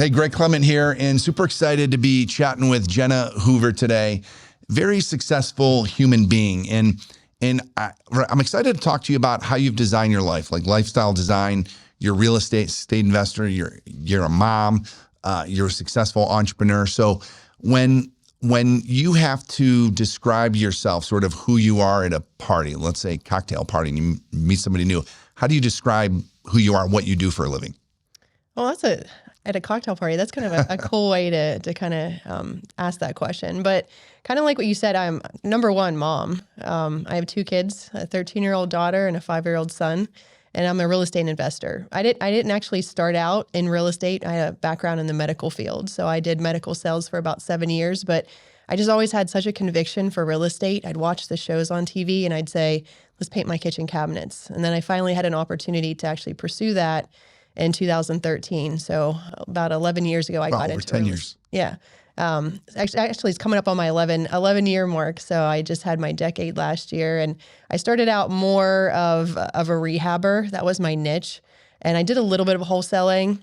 Hey, Greg Clement here, and super excited to be chatting with Jenna Hoover today. Very successful human being, and I'm excited to talk to you about how you've designed your life, like lifestyle design. You're a real estate investor. You're a mom. You're a successful entrepreneur. So when you have to describe yourself, sort of who you are at a party, let's say cocktail party, and you meet somebody new, how do you describe who you are and what you do for a living? Well, at a cocktail party, that's kind of a cool way to kind of ask that question. But kind of like what you said, I'm number one mom. I have two kids, a 13-year-old daughter and a 5-year-old son, and I'm a real estate investor. I didn't actually start out in real estate. I had a background in the medical field, so I did medical sales for about 7 years, but I just always had such a conviction for real estate. I'd watch the shows on TV and I'd say, let's paint my kitchen cabinets. And then I finally had an opportunity to actually pursue that in 2013. So about 11 years ago, I got into 10 years. Yeah. Actually, it's coming up on my 11-year mark. So I just had my decade last year. And I started out more of a rehabber. That was my niche. And I did a little bit of wholesaling.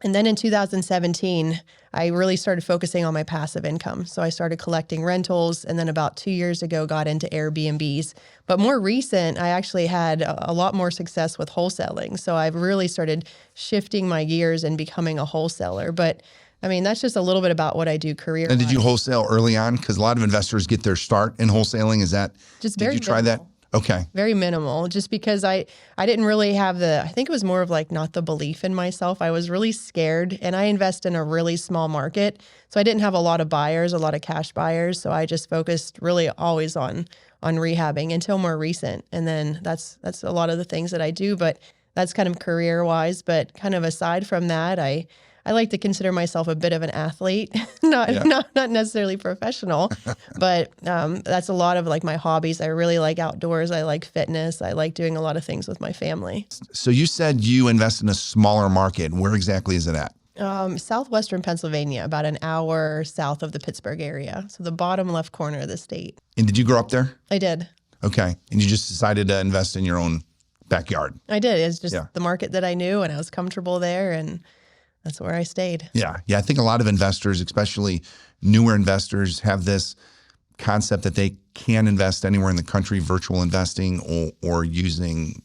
And then in 2017, I really started focusing on my passive income. So I started collecting rentals, and then about 2 years ago got into Airbnbs. But more recent, I actually had a lot more success with wholesaling. So I've really started shifting my gears and becoming a wholesaler. But I mean, that's just a little bit about what I do career-wise. And did you wholesale early on? Because a lot of investors get their start in wholesaling. Is that, just very did you try that? Okay. Very minimal, just because I didn't really have I think it was more of like not the belief in myself. I was really scared, and I invest in a really small market. So I didn't have a lot of buyers, a lot of cash buyers. So I just focused really always on rehabbing until more recent. And then that's a lot of the things that I do, but that's kind of career-wise. But kind of aside from that, I like to consider myself a bit of an athlete, not necessarily professional, but that's a lot of like my hobbies. I really like outdoors. I like fitness. I like doing a lot of things with my family. So you said you invest in a smaller market. Where exactly is it at? Southwestern Pennsylvania, about an hour south of the Pittsburgh area. So the bottom left corner of the state. And did you grow up there? I did. Okay. And you just decided to invest in your own backyard? I did. It's just the market that I knew, and I was comfortable there, and that's where I stayed. Yeah. I think a lot of investors, especially newer investors, have this concept that they can invest anywhere in the country, virtual investing or using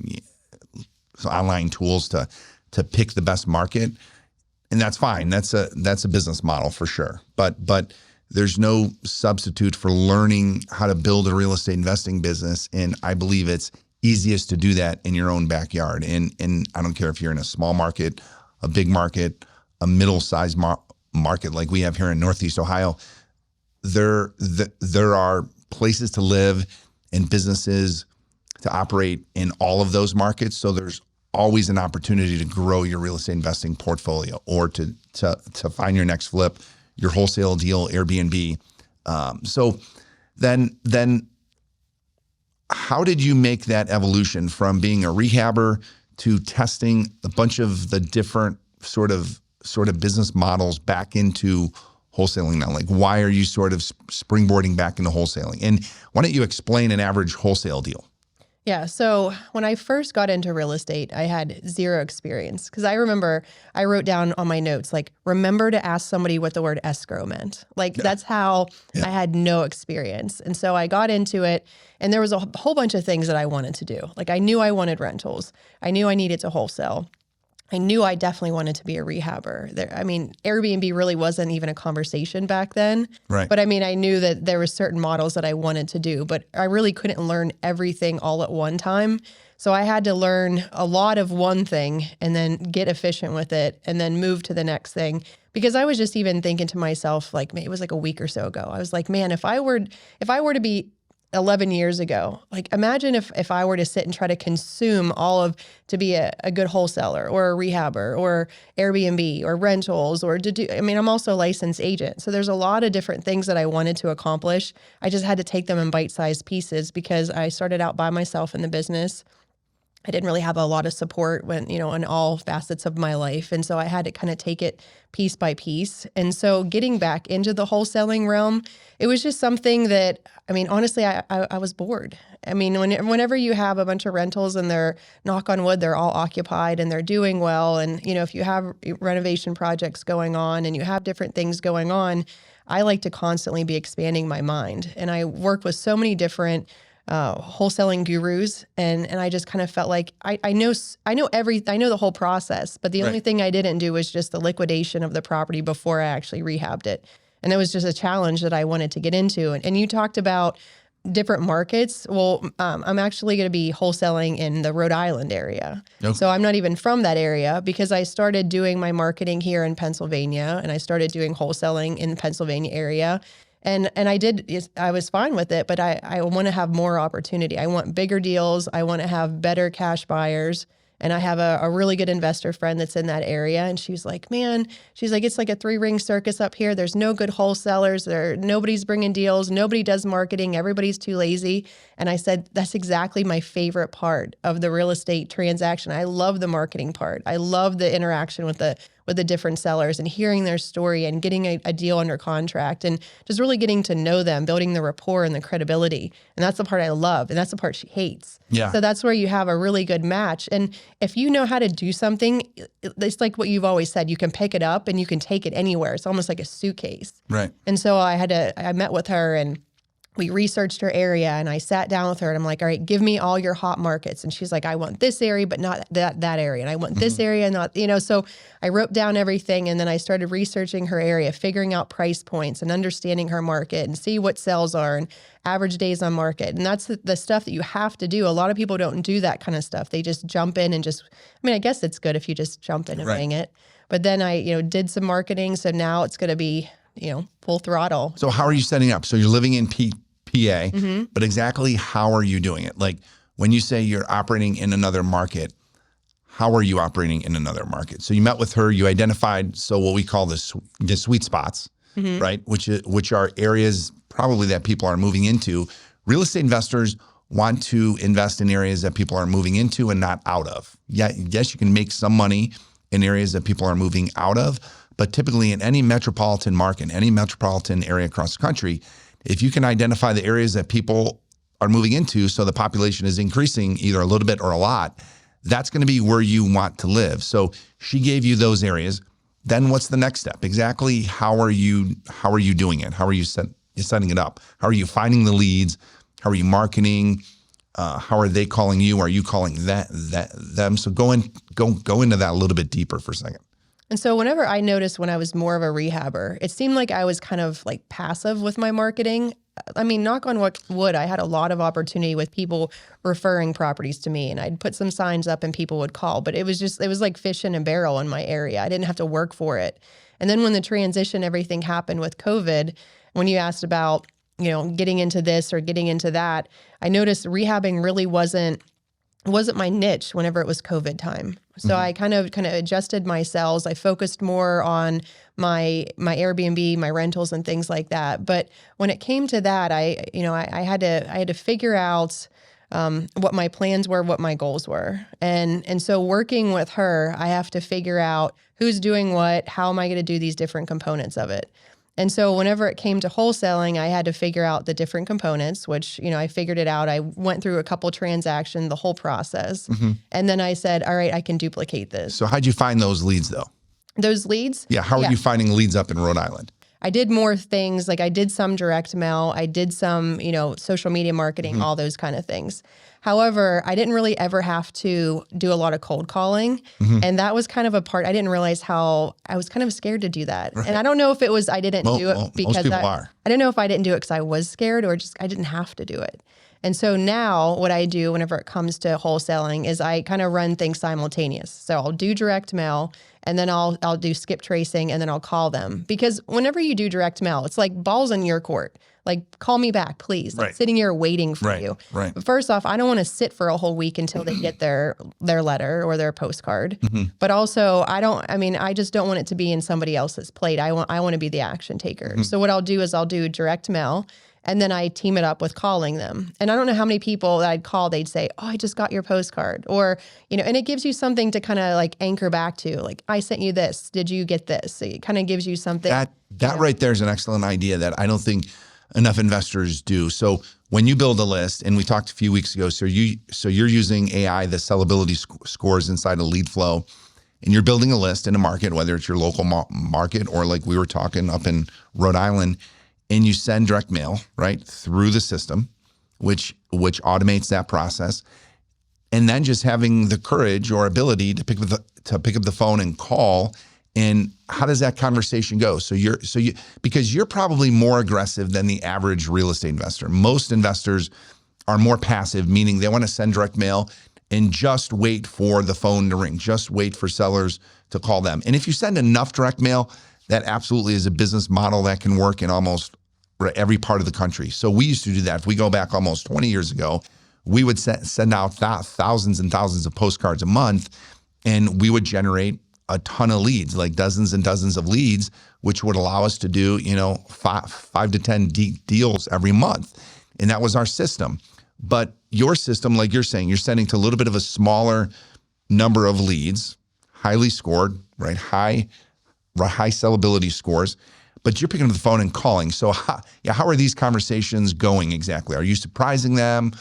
online tools to pick the best market. And that's fine. That's a business model for sure. But there's no substitute for learning how to build a real estate investing business. And I believe it's easiest to do that in your own backyard. And I don't care if you're in a small market, a big market, a middle-sized market like we have here in Northeast Ohio. There are places to live and businesses to operate in all of those markets. So there's always an opportunity to grow your real estate investing portfolio or to find your next flip, your wholesale deal, Airbnb. So then how did you make that evolution from being a rehabber to testing a bunch of the different sort of business models back into wholesaling now? Like, why are you sort of springboarding back into wholesaling? And why don't you explain an average wholesale deal? Yeah. So when I first got into real estate, I had zero experience, because I remember I wrote down on my notes, like, remember to ask somebody what the word escrow meant. Like, that's how I had no experience. And so I got into it, and there was a whole bunch of things that I wanted to do. Like, I knew I wanted rentals. I knew I needed to wholesale. I knew I definitely wanted to be a rehabber. Airbnb really wasn't even a conversation back then. Right. But I knew that there were certain models that I wanted to do, but I really couldn't learn everything all at one time. So I had to learn a lot of one thing and then get efficient with it and then move to the next thing. Because I was just even thinking to myself, like, it was like a week or so ago, I was like, man, if I were to be 11 years ago, like, imagine if I were to sit and try to consume to be a good wholesaler or a rehabber or Airbnb or rentals or I'm also a licensed agent. So there's a lot of different things that I wanted to accomplish. I just had to take them in bite-sized pieces because I started out by myself in the business. I didn't really have a lot of support when, in all facets of my life. And so I had to kind of take it piece by piece. And so getting back into the wholesaling realm, it was just something that, honestly, I was bored. Whenever you have a bunch of rentals and they're, knock on wood, they're all occupied and they're doing well. And, if you have renovation projects going on and you have different things going on, I like to constantly be expanding my mind. And I work with so many different wholesaling gurus. And I just kind of felt like I know the whole process, but the only thing I didn't do was just the liquidation of the property before I actually rehabbed it. And that was just a challenge that I wanted to get into. And you talked about different markets. Well, I'm actually going to be wholesaling in the Rhode Island area. Okay. So I'm not even from that area because I started doing my marketing here in Pennsylvania and I started doing wholesaling in the Pennsylvania area. And I was fine with it, but I want to have more opportunity. I want bigger deals. I want to have better cash buyers. And I have a really good investor friend that's in that area. And she's like, it's like a 3-ring circus up here. There's no good wholesalers. Nobody's bringing deals. Nobody does marketing. Everybody's too lazy. And I said, that's exactly my favorite part of the real estate transaction. I love the marketing part. I love the interaction with the different sellers and hearing their story and getting a deal under contract and just really getting to know them, building the rapport and the credibility. And that's the part I love. And that's the part she hates. Yeah. So that's where you have a really good match. And if you know how to do something, it's like what you've always said, you can pick it up and you can take it anywhere. It's almost like a suitcase. Right. And so I met with her and we researched her area and I sat down with her and I'm like, all right, give me all your hot markets. And she's like, I want this area, but not that area. And I want this area, not, so I wrote down everything and then I started researching her area, figuring out price points and understanding her market and see what sales are and average days on market. And that's the stuff that you have to do. A lot of people don't do that kind of stuff. They just jump in and I guess it's good if you just jump in and wing it. But then I, did some marketing. So now it's going to be, full throttle. So how are you setting up? So you're living in PA, but exactly how are you doing it? Like when you say you're operating in another market, how are you operating in another market? So you met with her, you identified, what we call the sweet spots, right? Which are areas probably that people are moving into. Real estate investors want to invest in areas that people are moving into and not out of. Yeah, yes, you can make some money in areas that people are moving out of, but typically in any metropolitan market, any metropolitan area across the country, if you can identify the areas that people are moving into so the population is increasing either a little bit or a lot, that's going to be where you want to live. So she gave you those areas. Then what's the next step? Exactly how are you doing it? How are you setting it up? How are you finding the leads? How are you marketing? How are they calling you? Are you calling them? So go into that a little bit deeper for a second. And so whenever I noticed when I was more of a rehabber, it seemed like I was kind of like passive with my marketing. Knock on wood, I had a lot of opportunity with people referring properties to me and I'd put some signs up and people would call, but it was like fish in a barrel in my area. I didn't have to work for it. And then when the transition, everything happened with COVID, when you asked about, getting into this or getting into that, I noticed rehabbing really wasn't my niche whenever it was COVID time. So I kind of adjusted my sales. I focused more on my Airbnb, my rentals and things like that. But when it came to that, I had to figure out what my plans were, what my goals were. And so working with her, I have to figure out who's doing what, how am I going to do these different components of it. And so whenever it came to wholesaling, I had to figure out the different components, which, I figured it out. I went through a couple transactions, the whole process. And then I said, all right, I can duplicate this. So how'd you find those leads though? Those leads? Yeah. How are you finding leads up in Rhode Island? I did more things. Like I did some direct mail. I did some, social media marketing, all those kind of things. However, I didn't really ever have to do a lot of cold calling. And that was kind of a part, I didn't realize how I was kind of scared to do that. Right. And I don't know if it was, I didn't do it because most people are. I don't know if I didn't do it because I was scared or just, I didn't have to do it. And so now what I do whenever it comes to wholesaling is I kind of run things simultaneous. So I'll do direct mail and then I'll do skip tracing and then I'll call them. Because whenever you do direct mail, it's like balls in your court. Like, call me back, please. Right. Like, sitting here waiting for you. Right. But first off, I don't want to sit for a whole week until they get their letter or their postcard. But also, I just don't want it to be in somebody else's plate. I want to be the action taker. So what I'll do is I'll do direct mail. And then I team it up with calling them. And I don't know how many people that I'd call, they'd say, oh, I just got your postcard. Or, and it gives you something to kind of like anchor back to, like, I sent you this. Did you get this? So it kind of gives you something. That right there is an excellent idea that I don't think enough investors do. So when you build a list, and we talked a few weeks ago, so you're using AI, the sellability scores inside of lead flow, and you're building a list in a market, whether it's your local market or like we were talking up in Rhode Island, and you send direct mail, right, through the system, which automates that process. And then just having the courage or ability to pick up the phone and call. And how does that conversation go? Because you're probably more aggressive than the average real estate investor. Most investors are more passive, meaning they want to send direct mail and just wait for the phone to ring, just wait for sellers to call them. And if you send enough direct mail, that absolutely is a business model that can work in almost every part of the country. So we used to do that. If we go back almost 20 years ago, we would send out thousands and thousands of postcards a month, and we would generate a ton of leads, like dozens and dozens of leads, which would allow us to do, 5 to 10 deals every month. And that was our system. But your system, like you're saying, you're sending to a little bit of a smaller number of leads, highly scored, right? High sellability scores, but you're picking up the phone and calling. So how are these conversations going exactly? Are you surprising them?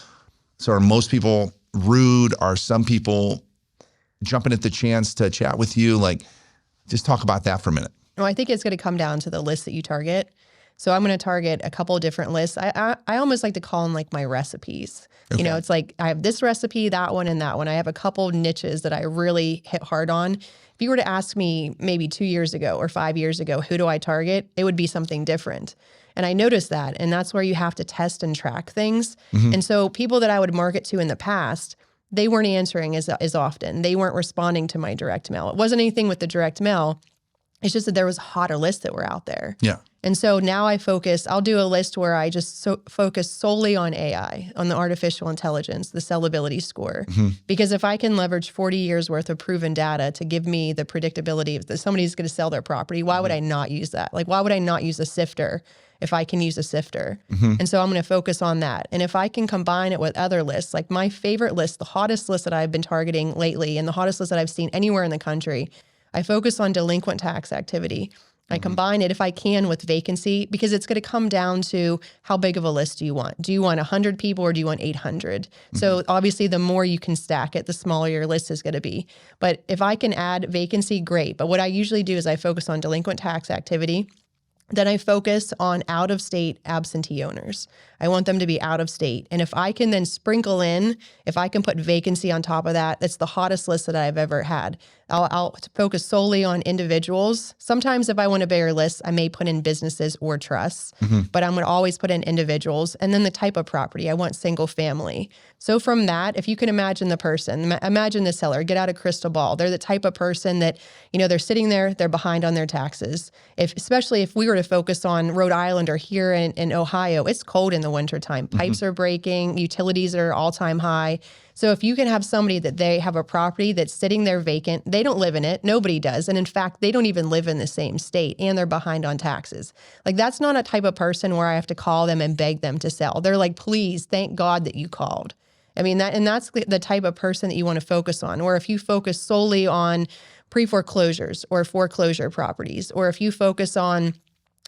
So are most people rude? Are some people jumping at the chance to chat with you? Like, just talk about that for a minute. Well, I think it's going to come down to the list that you target. So I'm going to target a couple of different lists. I almost like to call them like my recipes. Okay. It's like I have this recipe, that one, and that one. I have a couple of niches that I really hit hard on. If you were to ask me maybe 2 years ago or 5 years ago, who do I target? It would be something different. And I noticed that. And that's where you have to test and track things. Mm-hmm. And so people that I would market to in the past, they weren't answering as often. They weren't responding to my direct mail. It wasn't anything with the direct mail. It's just that there was hotter lists that were out there. Yeah. And so now I'll do a list where I just focus solely on AI, on the artificial intelligence, the sellability score. Mm-hmm. Because if I can leverage 40 years worth of proven data to give me the predictability that somebody's going to sell their property, why would I not use that? Like, why would I not use a sifter if I can use a sifter? Mm-hmm. And so I'm going to focus on that. And if I can combine it with other lists, like my favorite list, the hottest list that I've been targeting lately, and the hottest list that I've seen anywhere in the country, I focus on delinquent tax activity. I combine it, if I can, with vacancy, because it's going to come down to how big of a list do you want? Do you want 100 people or do you want 800? Mm-hmm. So obviously, the more you can stack it, the smaller your list is going to be. But if I can add vacancy, great. But what I usually do is I focus on delinquent tax activity. Then I focus on out-of-state absentee owners. I want them to be out of state. And if I can then sprinkle in, if I can put vacancy on top of that, that's the hottest list that I've ever had. I'll focus solely on individuals. Sometimes if I want a bigger list, I may put in businesses or trusts, but I'm going to always put in individuals. And then the type of property, I want single family. So from that, if you can imagine the person, imagine the seller, get out a crystal ball. They're the type of person that, they're sitting there, they're behind on their taxes. Especially if we were to focus on Rhode Island or here in Ohio, it's cold in the wintertime. Pipes are breaking, utilities are all-time high. So if you can have somebody that they have a property that's sitting there vacant, they don't live in it, nobody does. And in fact, they don't even live in the same state and they're behind on taxes. Like, that's not a type of person where I have to call them and beg them to sell. They're like, please, thank God that you called. I mean, that's the type of person that you want to focus on. Or if you focus solely on pre-foreclosures or foreclosure properties, or if you focus on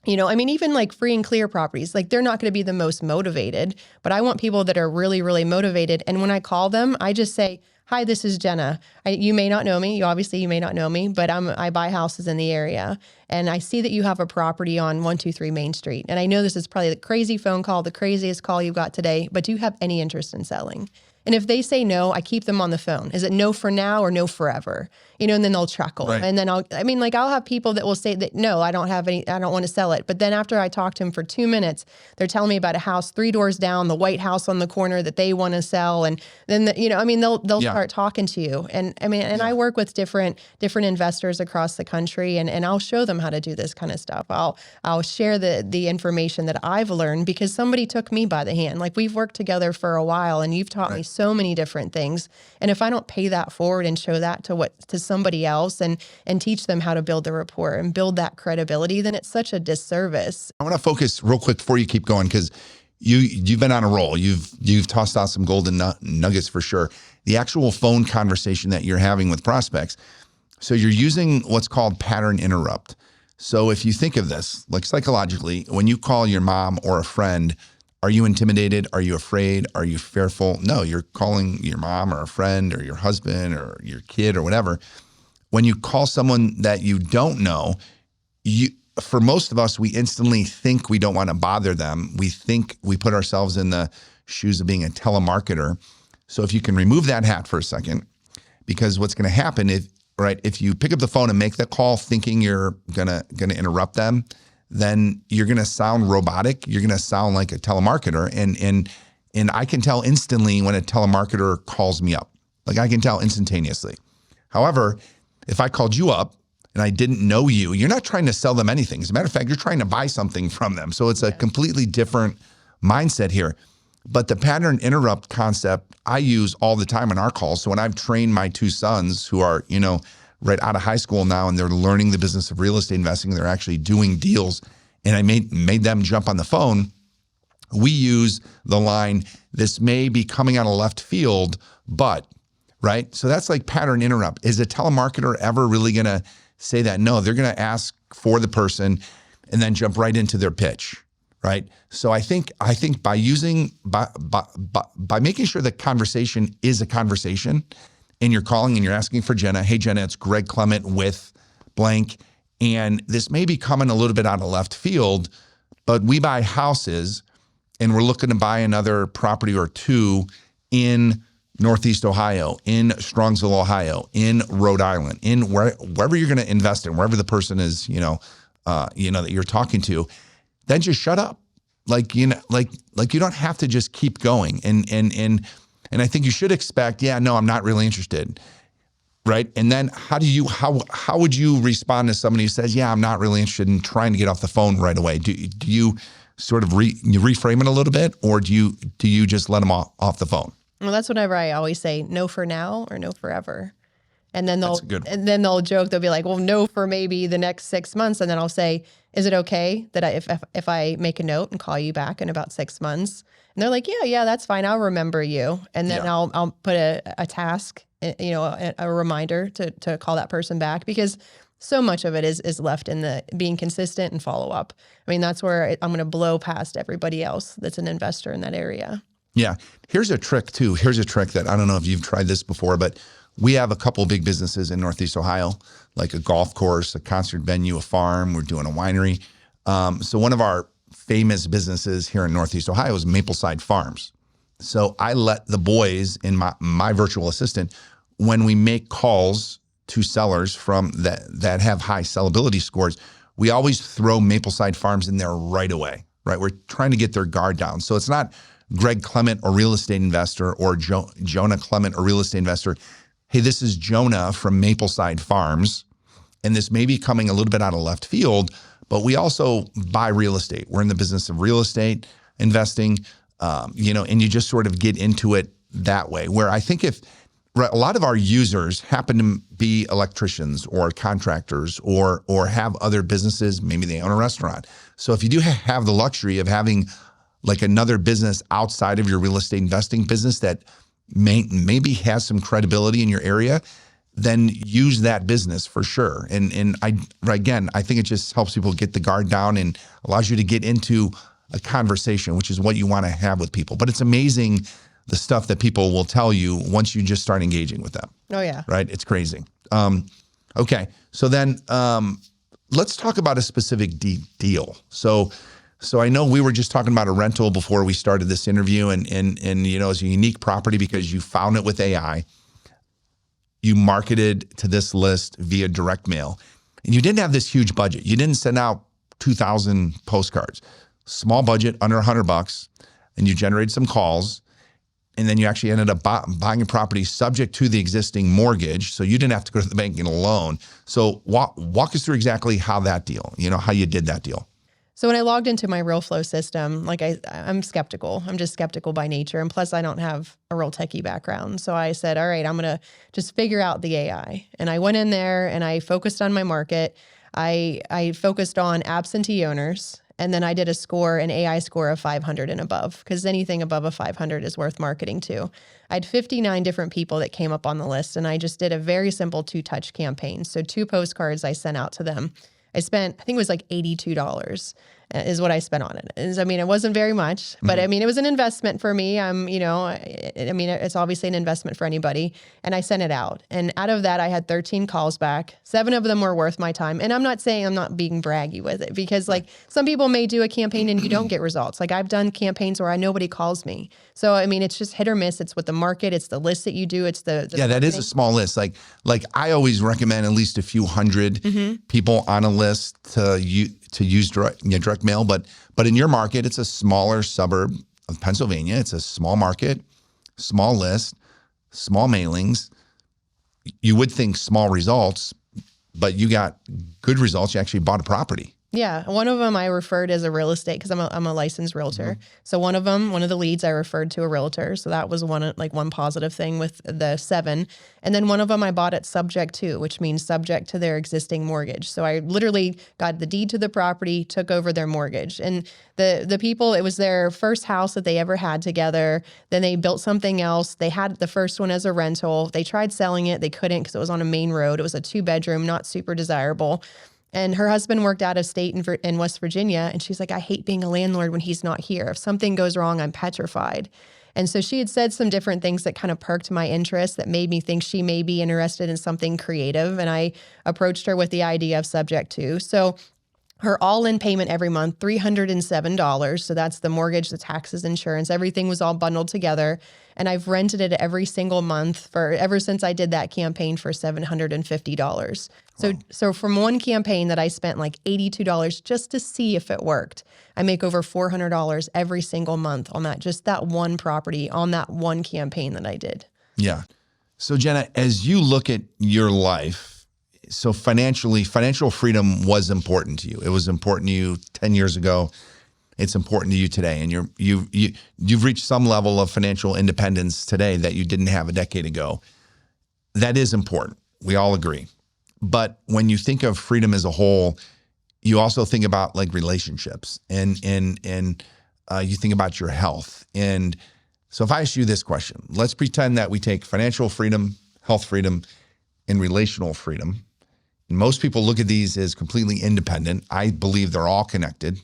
even like free and clear properties, like they're not going to be the most motivated, but I want people that are really, really motivated. And when I call them, I just say, hi, this is Jenna. You may not know me. You may not know me, but I buy houses in the area. And I see that you have a property on 123 Main Street. And I know this is probably the crazy phone call, the craziest call you've got today, but do you have any interest in selling? And if they say no, I keep them on the phone. Is it no for now or no forever? And then they'll chuckle. Right. And then I'll have people that will say that, no, I don't want to sell it. But then after I talk to them for 2 minutes, they're telling me about a house 3 doors down, the white house on the corner that they want to sell. And then, they'll start talking to you. And I work with different investors across the country, and I'll show them how to do this kind of stuff. I'll share the information that I've learned because somebody took me by the hand. Like, we've worked together for a while and you've taught me so many different things. And if I don't pay that forward and show that to somebody else and teach them how to build the rapport and build that credibility, then it's such a disservice. I want to focus real quick before you keep going, because you've been on a roll. You've tossed out some golden nuggets for sure. The actual phone conversation that you're having with prospects. So you're using what's called pattern interrupt. So if you think of this, like psychologically, when you call your mom or a friend, are you intimidated? Are you afraid? Are you fearful? No, you're calling your mom or a friend or your husband or your kid or whatever. When you call someone that you don't know, for most of us, we instantly think we don't want to bother them. We think we put ourselves in the shoes of being a telemarketer. So if you can remove that hat for a second, because what's going to happen if you pick up the phone and make the call thinking you're gonna interrupt them, then you're gonna sound robotic. You're gonna sound like a telemarketer, and I can tell instantly when a telemarketer calls me up. Like I can tell instantaneously. However, if I called you up and I didn't know you, you're not trying to sell them anything. As a matter of fact, you're trying to buy something from them. So it's a completely different mindset here. But the pattern interrupt concept I use all the time in our calls. So when I've trained my two sons who are, right out of high school now, and they're learning the business of real estate investing, they're actually doing deals, and I made them jump on the phone, we use the line, this may be coming out of left field, but, right? So that's like pattern interrupt. Is a telemarketer ever really going to say that? No, they're going to ask for the person and then jump right into their pitch. Right. So I think by making sure the conversation is a conversation, and you're calling and you're asking for Jenna, hey Jenna, it's Greg Clement with blank. And this may be coming a little bit out of left field, but we buy houses and we're looking to buy another property or two in Northeast Ohio, in Strongsville, Ohio, in Rhode Island, in wherever you're going to invest in, wherever the person is, that you're talking to. Then just shut up. Like you don't have to just keep going. And I think you should expect, no, I'm not really interested. Right. And then how would you respond to somebody who says, I'm not really interested in trying to get off the phone right away? Do you sort of reframe it a little bit, or do you just let them off the phone? Well, that's whenever I always say no for now or no forever. And then they'll joke. They'll be like, well, no for maybe the next 6 months. And then I'll say, is it okay that if I make a note and call you back in about 6 months? And they're like, yeah, that's fine. I'll remember you. And then I'll put a task, a reminder to call that person back, because so much of it is left in the being consistent and follow up. I mean, that's where I'm going to blow past everybody else that's an investor in that area. Yeah. Here's a trick too. Here's a trick that I don't know if you've tried this before, but we have a couple of big businesses in Northeast Ohio, like a golf course, a concert venue, a farm. We're doing a winery. So one of our famous businesses here in Northeast Ohio is Mapleside Farms. So I let the boys in my virtual assistant, when we make calls to sellers from that have high sellability scores, we always throw Mapleside Farms in there right away, right? We're trying to get their guard down. So it's not Greg Clement, a real estate investor, or Jonah Clement, a real estate investor. Hey, this is Jonah from Mapleside Farms, and this may be coming a little bit out of left field, but we also buy real estate. We're in the business of real estate investing, and you just sort of get into it that way. Where I think if a lot of our users happen to be electricians or contractors or have other businesses, maybe they own a restaurant. So if you do have the luxury of having like another business outside of your real estate investing business that maybe has some credibility in your area, then use that business for sure. And I think it just helps people get the guard down and allows you to get into a conversation, which is what you want to have with people. But it's amazing the stuff that people will tell you once you just start engaging with them. Oh yeah. Right. It's crazy. Okay. So then let's talk about a specific deal. So I know we were just talking about a rental before we started this interview, and it's a unique property because you found it with AI. You marketed to this list via direct mail, and you didn't have this huge budget. You didn't send out 2,000 postcards. Small budget, under $100, and you generated some calls, and then you actually ended up buying a property subject to the existing mortgage, so you didn't have to go to the bank and get a loan. So walk us through exactly how that deal, how you did that deal. So when I logged into my RealFlow system, like I'm skeptical. I'm just skeptical by nature. And plus I don't have a real techie background. So I said, all right, I'm going to just figure out the AI. And I went in there and I focused on my market. I focused on absentee owners And then I did an AI score of 500 and above, because anything above a 500 is worth marketing to. I had 59 different people that came up on the list, and I just did a very simple 2-touch campaign. So 2 postcards I sent out to them. I think it was like $82 is what I spent on it. It wasn't very much, but it was an investment for me. It's obviously an investment for anybody. And I sent it out. And out of that, I had 13 calls back. 7 of them were worth my time. And I'm not saying I'm not being braggy with it, because like some people may do a campaign and you don't get results. Like I've done campaigns where nobody calls me. So, it's just hit or miss. It's with the market. It's the list that you do. It's the yeah, that is a small list. Like I always recommend at least a few hundred people on a list to use direct mail. But in your market, it's a smaller suburb of Pennsylvania. It's a small market, small list, small mailings. You would think small results, but you got good results. You actually bought a property. Yeah. One of them I referred as a real estate, because I'm a licensed realtor. So one of the leads I referred to a realtor. So that was one positive thing with the 7. And then one of them I bought it subject to, which means subject to their existing mortgage. So I literally got the deed to the property, took over their mortgage. And the people, it was their first house that they ever had together. Then they built something else. They had the first one as a rental. They tried selling it. They couldn't, because it was on a main road. It was a 2-bedroom, not super desirable. And her husband worked out of state in West Virginia. And she's like, I hate being a landlord when he's not here. If something goes wrong, I'm petrified. And so she had said some different things that kind of perked my interest, that made me think she may be interested in something creative. And I approached her with the idea of subject to. So her all-in payment every month, $307. So that's the mortgage, the taxes, insurance, everything was all bundled together. And I've rented it every single month ever since I did that campaign for $750. So from one campaign that I spent like $82 just to see if it worked, I make over $400 every single month on that one property, on that one campaign that I did. Yeah. So Jenna, as you look at your life, so financial freedom was important to you. It was important to you 10 years ago. It's important to you today. And you've reached some level of financial independence today that you didn't have a decade ago. That is important. We all agree. But when you think of freedom as a whole, you also think about like relationships and you think about your health. And so if I ask you this question, let's pretend that we take financial freedom, health freedom, and relational freedom. And most people look at these as completely independent. I believe they're all connected.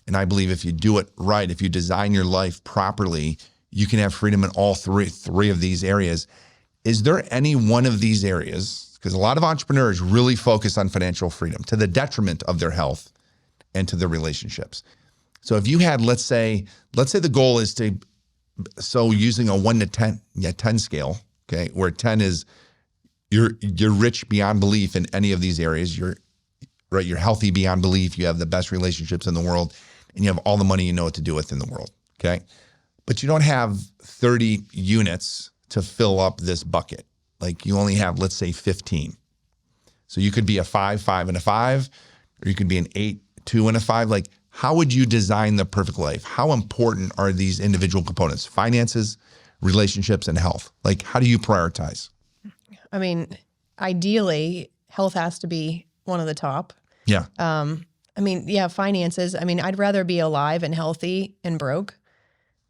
And I believe if you do it right, if you design your life properly, you can have freedom in all three of these areas. Is there any one of these areas? Because a lot of entrepreneurs really focus on financial freedom to the detriment of their health and to their relationships. So if you had, let's say the goal is using a 1 to 10 scale, okay, where 10 is you're rich beyond belief in any of these areas. You're healthy beyond belief. You have the best relationships in the world, and you have all the money you know what to do with in the world. Okay. But you don't have 30 units to fill up this bucket. Like you only have, let's say 15. So you could be a 5, 5 and a 5, or you could be an 8, 2 and a 5. Like how would you design the perfect life? How important are these individual components? Finances, relationships, and health. Like how do you prioritize? Ideally, health has to be one of the top. Yeah. Finances. I'd rather be alive and healthy and broke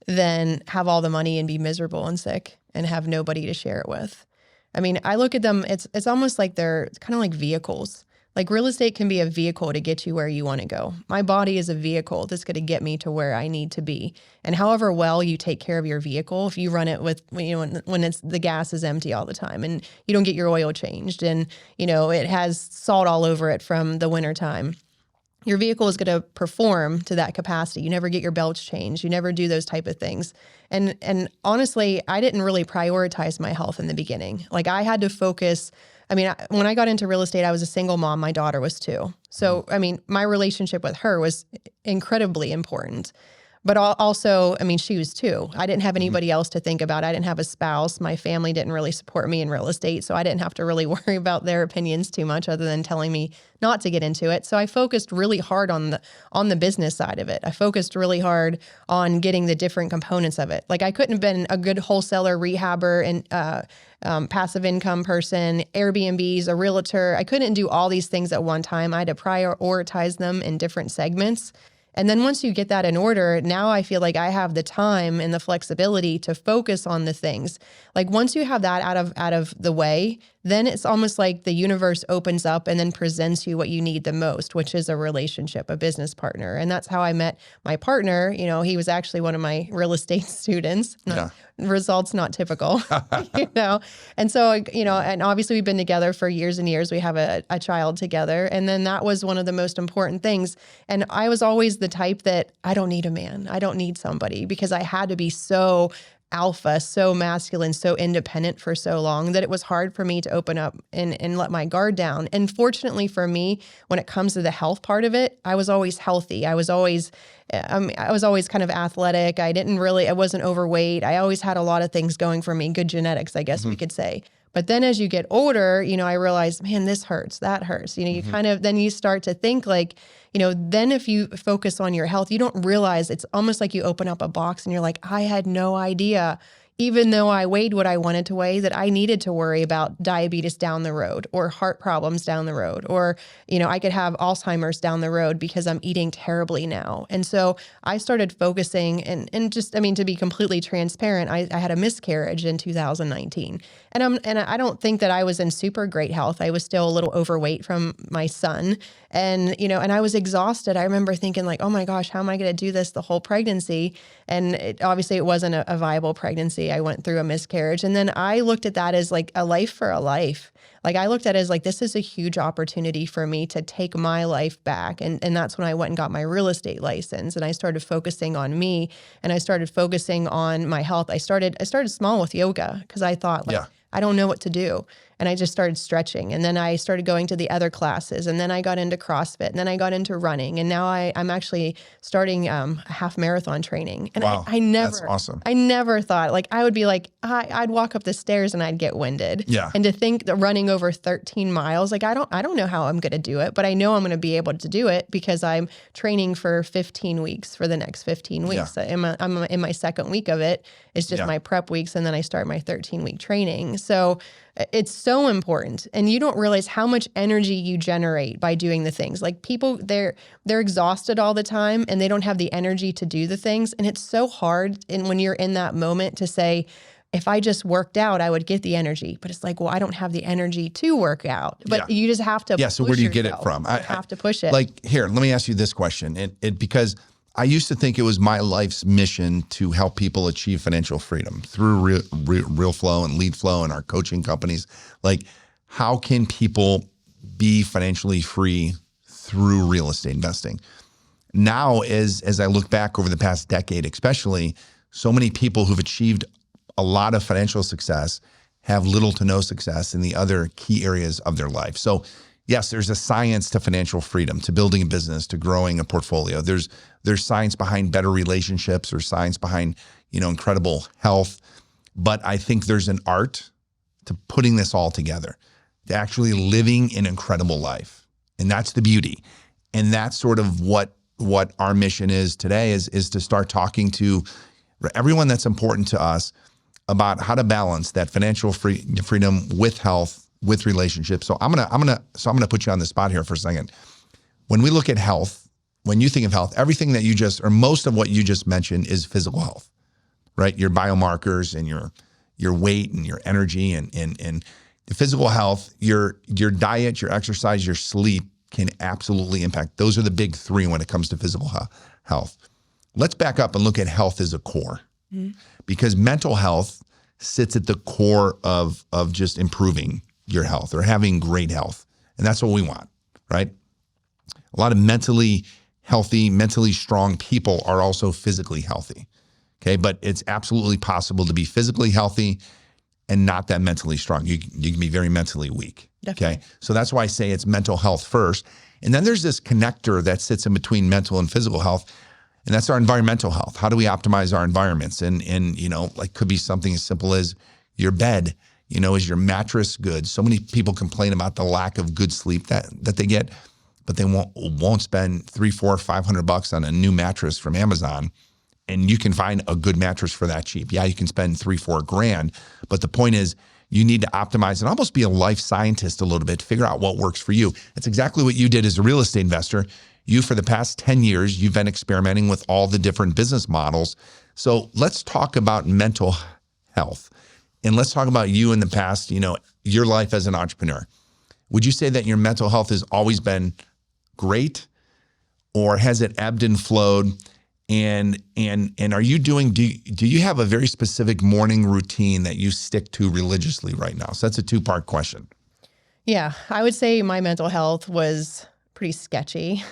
than have all the money and be miserable and sick and have nobody to share it with. I look at them, it's almost like they're kind of like vehicles. Like real estate can be a vehicle to get you where you want to go. My body is a vehicle that's going to get me to where I need to be. And however well you take care of your vehicle, if you run it with, when the gas is empty all the time and you don't get your oil changed and, it has salt all over it from the winter time, your vehicle is going to perform to that capacity. You never get your belts changed. You never do those type of things. And honestly, I didn't really prioritize my health in the beginning. Like I had to focus. When I got into real estate, I was a single mom. My daughter was 2. So, my relationship with her was incredibly important. But also, she was 2. I didn't have anybody else to think about. I didn't have a spouse. My family didn't really support me in real estate. So I didn't have to really worry about their opinions too much other than telling me not to get into it. So I focused really hard on the business side of it. I focused really hard on getting the different components of it. Like I couldn't have been a good wholesaler, rehabber, and passive income person, Airbnbs, a realtor. I couldn't do all these things at one time. I had to prioritize them in different segments. And then once you get that in order, now I feel like I have the time and the flexibility to focus on the things. Like once you have that out of the way, then it's almost like the universe opens up and then presents you what you need the most, which is a relationship, a business partner. And that's how I met my partner. You know, he was actually one of my real estate students. Results not typical, you know? And so, you know, and obviously we've been together for years and years. We have a child together. And then that was one of the most important things. And I was always the type that I don't need a man. I don't need somebody, because I had to be so alpha, so masculine, so independent for so long that it was hard for me to open up and let my guard down. And fortunately for me, when it comes to the health part of it, I was always healthy. I was always kind of athletic. I wasn't overweight. I always had a lot of things going for me, good genetics, I guess we could say. But then as you get older, you know, I realized, man, this hurts, that hurts. You know, you then you start to think like, you know, then if you focus on your health, you don't realize, it's almost like you open up a box and you're like, I had no idea, even though I weighed what I wanted to weigh, that I needed to worry about diabetes down the road, or heart problems down the road, or, you know, I could have Alzheimer's down the road because I'm eating terribly now. And so I started focusing and just, I mean, to be completely transparent, I had a miscarriage in 2019. And I don't think that I was in super great health. I was still a little overweight from my son. And, you know, and I was exhausted. I remember thinking like, oh my gosh, how am I going to do this the whole pregnancy? And obviously it wasn't a viable pregnancy. I went through a miscarriage. And then I looked at that as like a life for a life. Like I looked at it as like, this is a huge opportunity for me to take my life back. And that's when I went and got my real estate license, and I started focusing on me, and I started focusing on my health. I started small with yoga, because I thought like, I don't know what to do. And I just started stretching. And then I started going to the other classes. And then I got into CrossFit. And then I got into running. And now I'm actually starting a half marathon training. And wow, I never, that's awesome. I never thought, like, I would be like, I'd walk up the stairs and I'd get winded. Yeah. And to think that running over 13 miles, like, I don't know how I'm going to do it, but I know I'm going to be able to do it because I'm training for 15 weeks for the next 15 weeks. Yeah. I'm in my second week of it. It's just my prep weeks. And then I start my 13-week training. So it's so important. And you don't realize how much energy you generate by doing the things. Like people, they're exhausted all the time and they don't have the energy to do the things. And it's so hard. And when you're in that moment to say, if I just worked out, I would get the energy. But it's like, well, I don't have the energy to work out. But you just have to so where do you get it from? I have to push it. Like, here, let me ask you this question. Because I used to think it was my life's mission to help people achieve financial freedom through Real Flow and Lead Flow and our coaching companies. Like, how can people be financially free through real estate investing? Now, as I look back over the past decade, especially, so many people who've achieved a lot of financial success have little to no success in the other key areas of their life. So yes, there's a science to financial freedom, to building a business, to growing a portfolio. There's science behind better relationships, or science behind, incredible health. But I think there's an art to putting this all together, to actually living an incredible life. And that's the beauty. And that's sort of what our mission is today, is to start talking to everyone that's important to us about how to balance that financial freedom with health, with relationships. So I'm gonna put you on the spot here for a second. When we look at health, when you think of health, everything that most of what you just mentioned is physical health, right? Your biomarkers and your weight and your energy and the physical health, your diet, your exercise, your sleep can absolutely impact. Those are the big three when it comes to physical health. Let's back up and look at health as a core, because mental health sits at the core of just improving your health or having great health. And that's what we want, right? A lot of mentally healthy, mentally strong people are also physically healthy, okay? But it's absolutely possible to be physically healthy and not that mentally strong. You can be very mentally weak, Definitely. Okay? So that's why I say it's mental health first. And then there's this connector that sits in between mental and physical health, and that's our environmental health. How do we optimize our environments? And like could be something as simple as your bed. Is your mattress good? So many people complain about the lack of good sleep that they get, but they won't spend $300, $400, $500 on a new mattress from Amazon. And you can find a good mattress for that cheap. Yeah, you can spend $3,000, $4,000, but the point is you need to optimize and almost be a life scientist a little bit, figure out what works for you. That's exactly what you did as a real estate investor. you for the past 10 years, you've been experimenting with all the different business models. So let's talk about mental health. And let's talk about you in the past, your life as an entrepreneur. Would you say that your mental health has always been great, or has it ebbed and flowed? And are you do you have a very specific morning routine that you stick to religiously right now? So that's a two-part question. Yeah, I would say my mental health was pretty sketchy,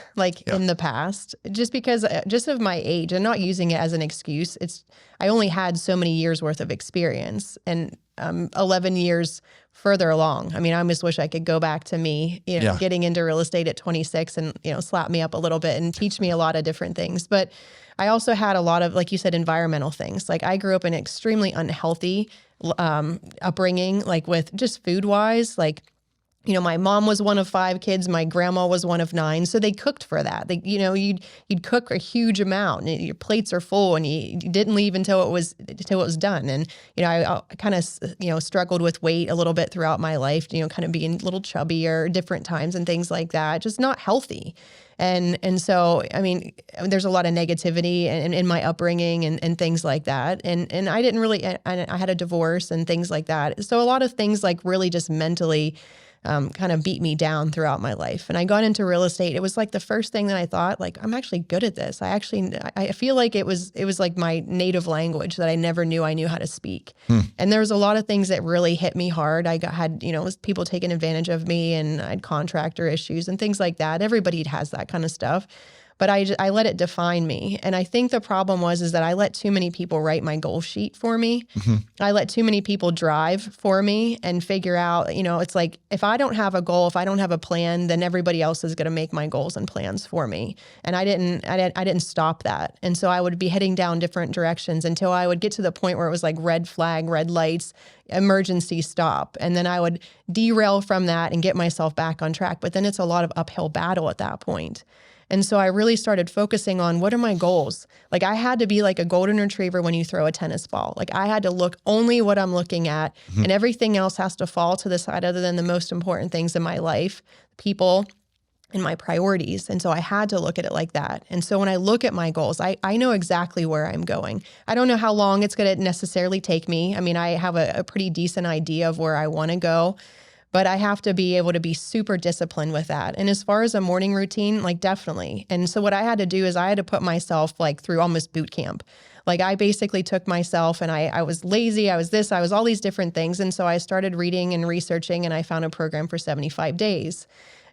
in the past, just because just of my age, and not using it as an excuse. I only had so many years worth of experience, and 11 years further along. I mean, I almost wish I could go back to me, getting into real estate at 26 and, slap me up a little bit and teach me a lot of different things. But I also had a lot of, like you said, environmental things. Like I grew up in an extremely unhealthy upbringing, with just food wise, my mom was one of 5 kids. My grandma was one of 9. So they cooked for that. You'd cook a huge amount, and your plates are full, and you didn't leave until it was done. And I kind of struggled with weight a little bit throughout my life. Kind of being a little chubbier, different times and things like that. Just not healthy. And so, I mean, there's a lot of negativity in my upbringing and things like that. And I didn't really. I had a divorce and things like that. So a lot of things really just mentally kind of beat me down throughout my life. And I got into real estate. It was the first thing that I thought, I'm actually good at this. I feel like it was like my native language that I never knew I knew how to speak. And there was a lot of things that really hit me hard. I had people taking advantage of me, and I had contractor issues and things like that. Everybody has that kind of stuff. But I let it define me. And I think the problem was that I let too many people write my goal sheet for me. Mm-hmm. I let too many people drive for me and figure out, it's like, if I don't have a goal, if I don't have a plan, then everybody else is going to make my goals and plans for me. And I didn't stop that. And so I would be heading down different directions until I would get to the point where it was like red flag, red lights, emergency stop. And then I would derail from that and get myself back on track. But then it's a lot of uphill battle at that point. And so I really started focusing on, what are my goals? I had to be like a golden retriever when you throw a tennis ball. I had to look only what I'm looking at, and everything else has to fall to the side other than the most important things in my life, people and my priorities. And so I had to look at it like that. And so when I look at my goals, I know exactly where I'm going. I don't know how long it's going to necessarily take me. I mean, I have a pretty decent idea of where I want to go, but I have to be able to be super disciplined with that. And as far as a morning routine, definitely. And so what I had to do is I had to put myself through almost boot camp. I basically took myself, and I was lazy, I was all these different things. And so I started reading and researching, and I found a program for 75 days.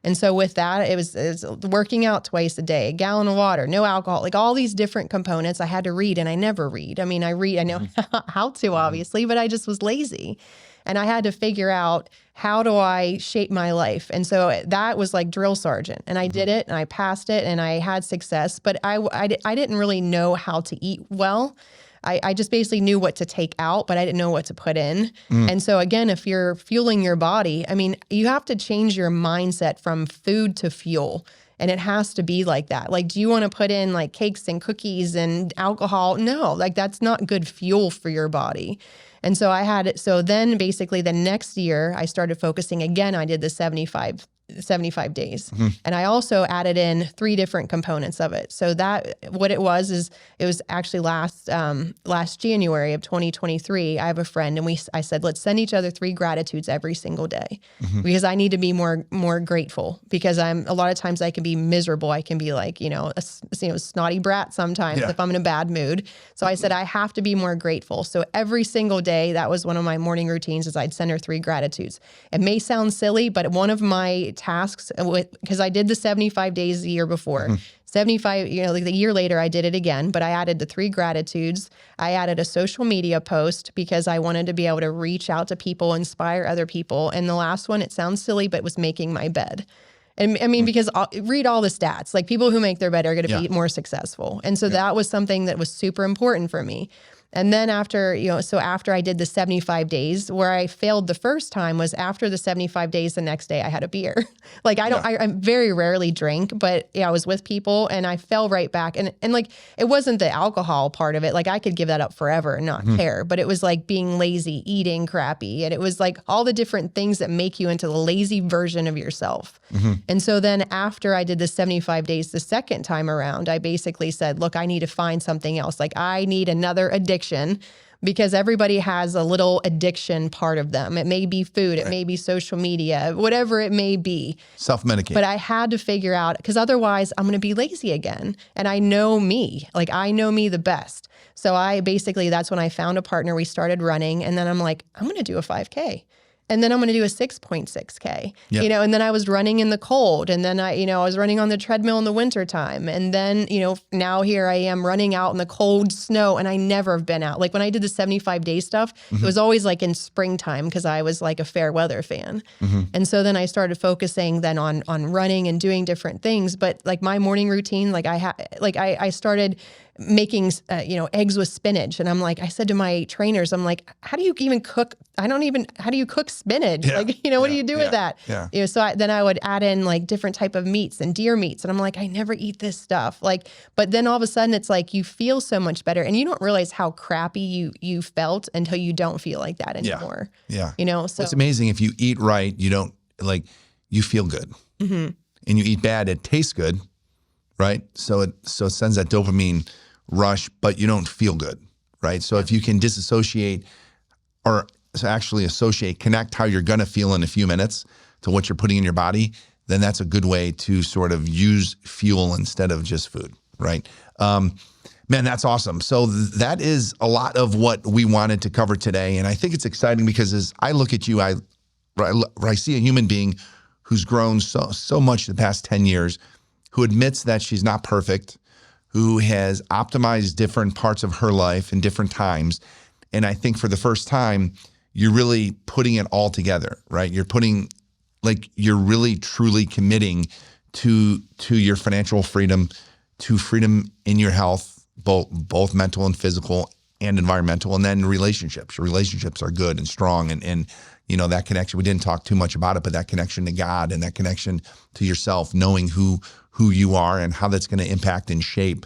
And so with that, it was working out twice a day, a gallon of water, no alcohol, all these different components I had to read, and I never read. I mean, I know how to, obviously, but I just was lazy. And I had to figure out, how do I shape my life? And so that was like drill sergeant. And I did it, and I passed it, and I had success. But I didn't really know how to eat well. I just basically knew what to take out, but I didn't know what to put in. And so again, if you're fueling your body, I mean, you have to change your mindset from food to fuel. And it has to be like that. Do you want to put in cakes and cookies and alcohol? No, that's not good fuel for your body. And so so then basically the next year I started focusing again. I did the 75 days. And I also added in 3 different components of it. So that what it was actually last January of 2023, I have a friend, and I said, let's send each other 3 gratitudes every single day, because I need to be more grateful, because a lot of times I can be miserable. I can be a snotty brat sometimes if I'm in a bad mood. So I said, I have to be more grateful. So every single day, that was one of my morning routines, is I'd send her 3 gratitudes. It may sound silly, but one of my tasks, because I did the 75 days the year before. 75, the year later, I did it again, but I added the 3 gratitudes. I added a social media post because I wanted to be able to reach out to people, inspire other people. And the last one, it sounds silly, but was making my bed. And I mean, because read all the stats, people who make their bed are going to be more successful. And so that was something that was super important for me. And then after, so after I did the 75 days, where I failed the first time was after the 75 days, the next day I had a beer. Like I very rarely drink, but I was with people and I fell right back. And like, it wasn't the alcohol part of it. Like I could give that up forever and not care, but it was like being lazy, eating crappy. And it was like all the different things that make you into the lazy version of yourself. And so then after I did the 75 days, the second time around, I basically said, look, I need to find something else. Like I need another addiction, because everybody has a little addiction part of them. It may be food, it may be social media, whatever it may be. Self-medicate. But I had to figure out, because otherwise I'm going to be lazy again. And I know me, like I know me the best. So that's when I found a partner. We started running, and then I'm like, I'm going to do a 5K. And then I'm going to do a 6.6K, and then I was running in the cold, and then I was running on the treadmill in the wintertime. And then, now here I am running out in the cold snow, and I never have been out. Like when I did the 75-day stuff, it was always like in springtime, because I was like a fair weather fan. And so then I started focusing then on running and doing different things. But like my morning routine, I started making, eggs with spinach. And I said to my trainers, I'm like, how do you even cook? How do you cook spinach? Yeah. What do you do with that? Yeah. So then I would add in like different type of meats and deer meats. And I'm like, I never eat this stuff. But then all of a sudden it's like, you feel so much better, and you don't realize how crappy you felt until you don't feel like that anymore. Yeah. So it's amazing. If you eat right, you don't you feel good, and you eat bad, it tastes good. Right. So it sends that dopamine rush, but you don't feel good, right? So if you can disassociate, or actually connect how you're going to feel in a few minutes to what you're putting in your body, then that's a good way to sort of use fuel instead of just food, right? Man, that's awesome. So that is a lot of what we wanted to cover today. And I think it's exciting because as I look at you, I see a human being who's grown so much the past 10 years, who admits that she's not perfect, who has optimized different parts of her life in different times. And I think for the first time, you're really putting it all together, right? You're really truly committing to your financial freedom, to freedom in your health, both mental and physical and environmental, and then relationships. Your relationships are good and strong, and that connection, we didn't talk too much about it, but that connection to God and that connection to yourself, knowing who you are and how that's going to impact and shape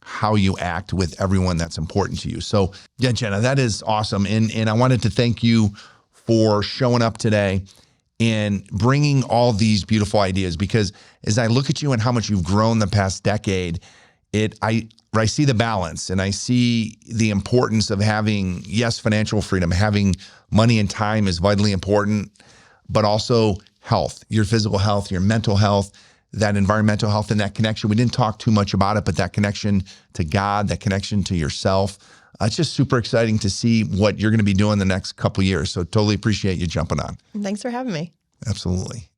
how you act with everyone that's important to you. So yeah, Jenna, that is awesome. And I wanted to thank you for showing up today and bringing all these beautiful ideas, because as I look at you and how much you've grown the past decade, I see the balance, and I see the importance of having, yes, financial freedom, having money and time is vitally important, but also health, your physical health, your mental health, that environmental health, and that connection. We didn't talk too much about it, but that connection to God, that connection to yourself. It's just super exciting to see what you're going to be doing the next couple of years. So totally appreciate you jumping on. Thanks for having me. Absolutely.